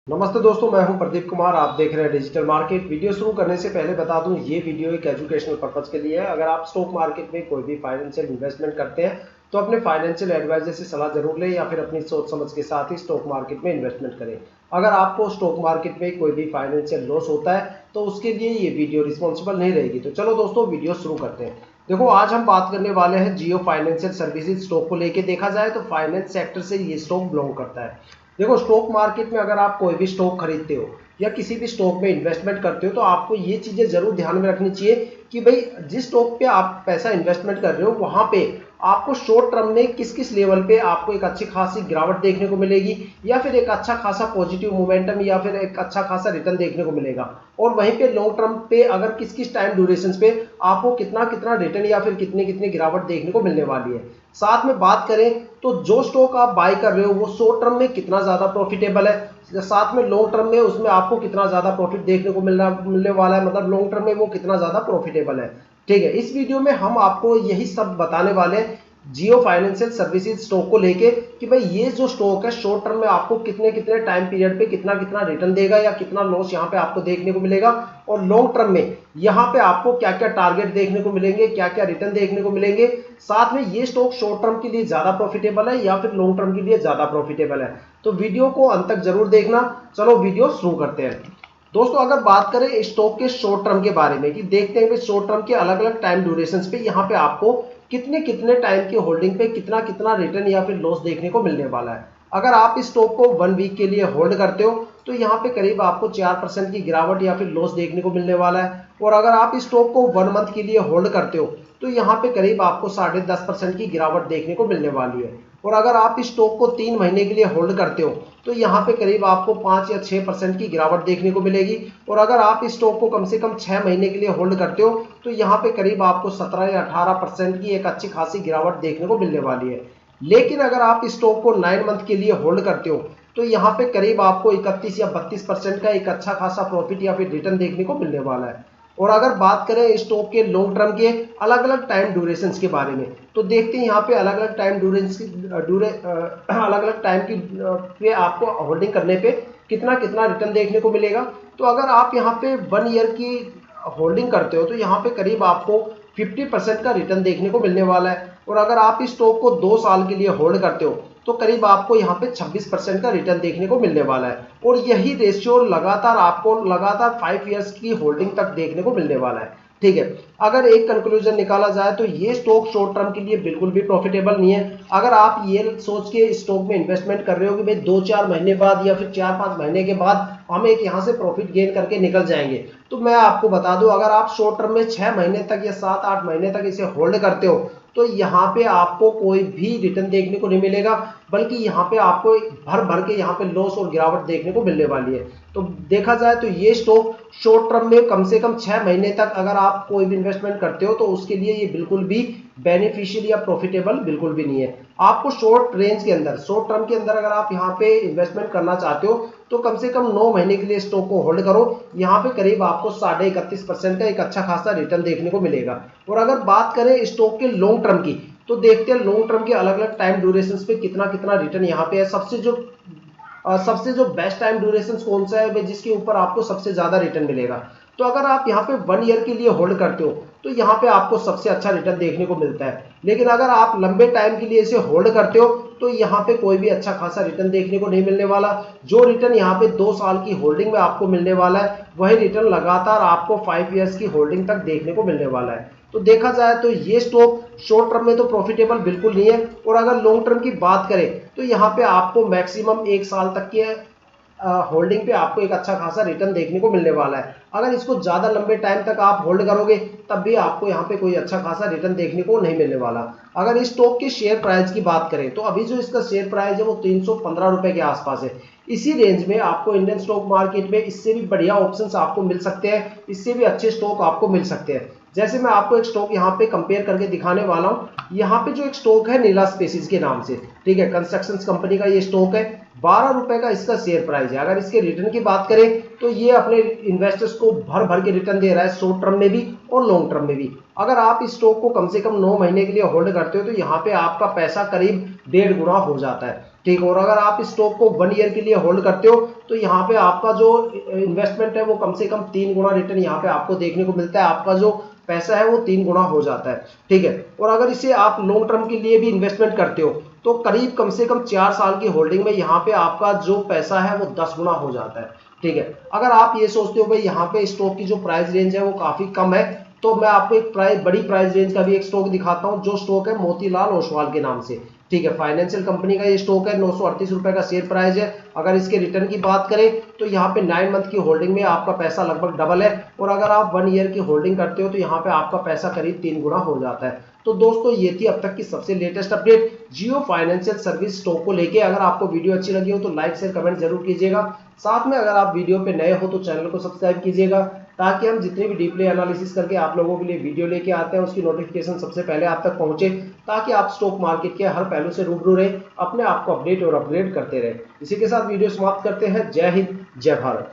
नमस्ते दोस्तों, मैं हूं प्रदीप कुमार। आप देख रहे हैं डिजिटल मार्केट। वीडियो शुरू करने से पहले बता दूं, ये वीडियो एक एजुकेशनल पर्पज के लिए है। अगर आप स्टॉक मार्केट में कोई भी फाइनेंशियल इन्वेस्टमेंट करते हैं तो अपने फाइनेंशियल एडवाइजर से सलाह जरूर लें या फिर अपनी सोच समझ के साथ ही स्टॉक मार्केट में इन्वेस्टमेंट करें। अगर आपको स्टॉक मार्केट में कोई भी फाइनेंशियल लॉस होता है तो उसके लिए ये वीडियो रिस्पॉन्सिबल नहीं रहेगी। तो चलो दोस्तों, वीडियो शुरू करते हैं। देखो, आज हम बात करने वाले हैं जियो फाइनेंशियल सर्विसेज स्टॉक को लेके। देखा जाए तो फाइनेंस सेक्टर से ये स्टॉक बिलोंग करता है। देखो, स्टॉक मार्केट में अगर आप कोई भी स्टॉक खरीदते हो या किसी भी स्टॉक में इन्वेस्टमेंट करते हो तो आपको ये चीजें जरूर ध्यान में रखनी चाहिए कि भाई जिस स्टॉक पे आप पैसा इन्वेस्टमेंट कर रहे हो वहां पे आपको शॉर्ट टर्म में किस किस लेवल पे आपको एक अच्छी खासी गिरावट देखने को मिलेगी या फिर एक अच्छा खासा पॉजिटिव मोमेंटम या फिर एक अच्छा खासा रिटर्न देखने को मिलेगा। और वहीं पे लॉन्ग टर्म पे अगर किस किस टाइम ड्यूरेशन पे आपको कितना कितना रिटर्न या फिर कितनी कितनी गिरावट देखने को मिलने वाली है। साथ में बात करें तो जो स्टॉक आप बाय कर रहे हो वो शॉर्ट टर्म में कितना ज्यादा प्रॉफिटेबल है, साथ में लॉन्ग टर्म में उसमें आपको कितना ज्यादा प्रॉफिट देखने को मिलने वाला है, मतलब लॉन्ग टर्म में वो कितना ज्यादा प्रॉफिटेबल है। ठीक है, इस वीडियो में हम आपको यही सब बताने वाले हैं जियो फाइनेंशियल सर्विसेज स्टॉक को लेके कि भाई ये जो स्टॉक है शॉर्ट टर्म में आपको कितने कितने टाइम पीरियड पे कितना कितना रिटर्न देगा या कितना लॉस यहाँ पे आपको देखने को मिलेगा, और लॉन्ग टर्म में यहाँ पे आपको क्या क्या टारगेट देखने को मिलेंगे, क्या क्या रिटर्न देखने को मिलेंगे। साथ में ये स्टॉक शॉर्ट टर्म के लिए ज्यादा प्रॉफिटेबल है या फिर लॉन्ग टर्म के लिए ज्यादा प्रॉफिटेबल है। तो वीडियो को अंत तक जरूर देखना। चलो वीडियो शुरू करते हैं। दोस्तों, अगर बात करें स्टॉक के शॉर्ट टर्म के बारे में कि देखते हैं कि शॉर्ट टर्म के अलग अलग टाइम ड्यूरेशंस पे यहाँ पे आपको कितने कितने टाइम की होल्डिंग पे कितना कितना रिटर्न या फिर लॉस देखने को मिलने वाला है। अगर आप इस स्टॉक को 1 वीक के लिए होल्ड करते हो तो यहाँ पे करीब आपको 4% की गिरावट या फिर लॉस देखने को मिलने वाला है। और अगर आप इस स्टॉक को 1 मंथ के लिए होल्ड करते हो तो यहाँ पे करीब आपको 10.5% की गिरावट देखने को मिलने वाली है। और अगर आप इस स्टॉक को 3 महीने के लिए होल्ड करते हो तो यहाँ पे करीब आपको 5 या 6% की गिरावट देखने को मिलेगी। और अगर आप इस स्टॉक को कम से कम 6 महीने के लिए होल्ड करते हो तो यहाँ पे करीब आपको 17 या 18% की एक अच्छी खासी गिरावट देखने को मिलने वाली है। लेकिन अगर आप इस स्टॉक को 9 मंथ के लिए होल्ड करते हो तो यहाँ पे करीब आपको 31 या 32% का एक अच्छा खासा प्रॉफिट या फिर रिटर्न देखने को मिलने वाला है। और अगर बात करें स्टॉक के लॉन्ग टर्म के अलग अलग टाइम ड्यूरेशन के बारे में तो देखते हैं यहाँ पे अलग अलग टाइम अलग अलग टाइम की पे आपको होल्डिंग करने पे कितना कितना रिटर्न देखने को मिलेगा। तो अगर आप यहाँ पे 1 ईयर की होल्डिंग करते हो तो यहाँ पे करीब आपको 50% का रिटर्न देखने को मिलने वाला है। और अगर आप इस स्टॉक को 2 साल के लिए होल्ड करते हो तो करीब आपको यहाँ पे 26% का रिटर्न देखने को मिलने वाला है। और यही रेशियो लगातार आपको लगातार 5 ईयर्स की होल्डिंग तक देखने को मिलने वाला है। ठीक है, अगर एक कंक्लूजन निकाला जाए तो ये स्टॉक शॉर्ट टर्म के लिए बिल्कुल भी प्रॉफिटेबल नहीं है। अगर आप ये सोच के स्टॉक में इन्वेस्टमेंट कर रहे हो कि भाई 2-4 महीने बाद या फिर 4-5 महीने के बाद हम एक यहाँ से प्रॉफिट गेन करके निकल जाएंगे, तो मैं आपको बता दूं अगर आप शॉर्ट टर्म में 6 महीने तक या 7-8 महीने तक इसे होल्ड करते हो तो यहाँ पे आपको कोई भी रिटर्न देखने को नहीं मिलेगा, बल्कि यहाँ पे आपको भर भर के यहाँ पे लॉस और गिरावट देखने को मिलने वाली है। तो देखा जाए तो ये स्टॉक शॉर्ट टर्म में कम से कम 6 महीने तक अगर आप कोई भी इन्वेस्टमेंट करते हो तो उसके लिए ये बिल्कुल भी बेनिफिशियल या प्रॉफिटेबल बिल्कुल भी नहीं है। आपको शॉर्ट रेंज के अंदर शॉर्ट टर्म के अंदर अगर आप यहाँ पे इन्वेस्टमेंट करना चाहते हो तो कम से कम 9 महीने के लिए स्टॉक को होल्ड करो। यहाँ पे करीब आपको 31.5% का एक अच्छा खासा रिटर्न देखने को मिलेगा। और अगर बात करें स्टॉक के लॉन्ग टर्म की तो देखते हैं लॉन्ग टर्म के अलग अलग टाइम ड्यूरेशन पे कितना कितना रिटर्न यहाँ पे है। सबसे जो बेस्ट टाइम ड्यूरेशन कौन सा है जिसके ऊपर आपको सबसे ज्यादा रिटर्न मिलेगा। तो अगर आप यहाँ पे 1 ईयर के लिए होल्ड करते हो तो यहाँ पे आपको सबसे अच्छा रिटर्न देखने को मिलता है। लेकिन अगर आप लंबे टाइम के लिए इसे होल्ड करते हो तो यहाँ पे कोई भी अच्छा खासा रिटर्न देखने को नहीं मिलने वाला। जो रिटर्न यहाँ पे 2 साल की होल्डिंग में आपको मिलने वाला है वही रिटर्न लगातार आपको 5 ईयर्स की होल्डिंग तक देखने को मिलने वाला है। तो देखा जाए तो ये स्टॉक शॉर्ट टर्म में तो प्रॉफिटेबल बिल्कुल नहीं है। और अगर लॉन्ग टर्म की बात करें तो यहाँ पे आपको मैक्सिमम 1 साल तक के होल्डिंग पे आपको एक अच्छा खासा रिटर्न देखने को मिलने वाला है। अगर इसको ज्यादा लंबे टाइम तक आप होल्ड करोगे तब भी आपको यहाँ पे कोई अच्छा खासा रिटर्न देखने को नहीं मिलने वाला। अगर इस स्टॉक के शेयर प्राइस की बात करें तो अभी जो इसका शेयर प्राइस है वो 315 रुपए के आसपास है। इसी रेंज में आपको इंडियन स्टॉक मार्केट में इससे भी बढ़िया ऑप्शंस आपको मिल सकते हैं, इससे भी अच्छे स्टॉक आपको मिल सकते हैं। जैसे मैं आपको एक स्टॉक यहाँ पे कंपेयर करके दिखाने वाला हूँ। यहाँ पे जो एक स्टॉक है नीला स्पेसिस के नाम से, ठीक है, कंस्ट्रक्शन कंपनी का ये स्टॉक है। 12 रुपए का इसका शेयर प्राइस है। अगर इसके रिटर्न की बात करें तो ये अपने इन्वेस्टर्स को भर भर के रिटर्न दे रहा है, शॉर्ट टर्म में भी और लॉन्ग टर्म में भी। अगर आप इस स्टॉक को कम से कम 9 महीने के लिए होल्ड करते हो तो यहाँ पे आपका पैसा करीब 1.5 गुना हो जाता है, ठीक। और अगर आप इस स्टॉक को 1 ईयर के लिए होल्ड करते हो तो यहाँ पे आपका जो इन्वेस्टमेंट है वो कम से कम 3 गुना रिटर्न यहाँ पे आपको देखने को मिलता है। आपका जो पैसा है वो 3 गुना हो जाता है, ठीक है। और अगर इसे आप लॉन्ग टर्म के लिए भी इन्वेस्टमेंट करते हो तो करीब कम से कम 4 साल की होल्डिंग में यहाँ पे आपका जो पैसा है वो 10 गुना हो जाता है, ठीक है। अगर आप ये सोचते हो भाई यहाँ पे स्टॉक की जो प्राइस रेंज है वो काफी कम है, तो मैं आपको एक बड़ी प्राइस रेंज का भी एक स्टॉक दिखाता हूँ, जो स्टॉक है मोतीलाल ओसवाल के नाम से, ठीक है। फाइनेंशियल कंपनी का ये स्टॉक है, 938 रुपए का शेयर प्राइस है। अगर इसके रिटर्न की बात करें तो यहाँ पे 9 मंथ की होल्डिंग में आपका पैसा लगभग डबल है, और अगर आप 1 ईयर की होल्डिंग करते हो तो यहाँ पे आपका पैसा करीब 3 गुना हो जाता है। तो दोस्तों ये थी अब तक की सबसे लेटेस्ट अपडेट जियो फाइनेंशियल सर्विस स्टॉक को लेके। अगर आपको वीडियो अच्छी लगी हो तो लाइक शेयर कमेंट जरूर कीजिएगा। साथ में अगर आप वीडियो पे नए हो तो चैनल को सब्सक्राइब कीजिएगा, ताकि हम जितने भी डीपली एनालिसिस करके आप लोगों के लिए वीडियो लेके आते हैं उसकी नोटिफिकेशन सबसे पहले आप तक पहुंचे, ताकि आप स्टॉक मार्केट के हर पहलू से रूबरू रहे, अपने आप को अपडेट और अपग्रेड करते रहे। इसी के साथ वीडियो समाप्त करते हैं। जय हिंद, जय भारत।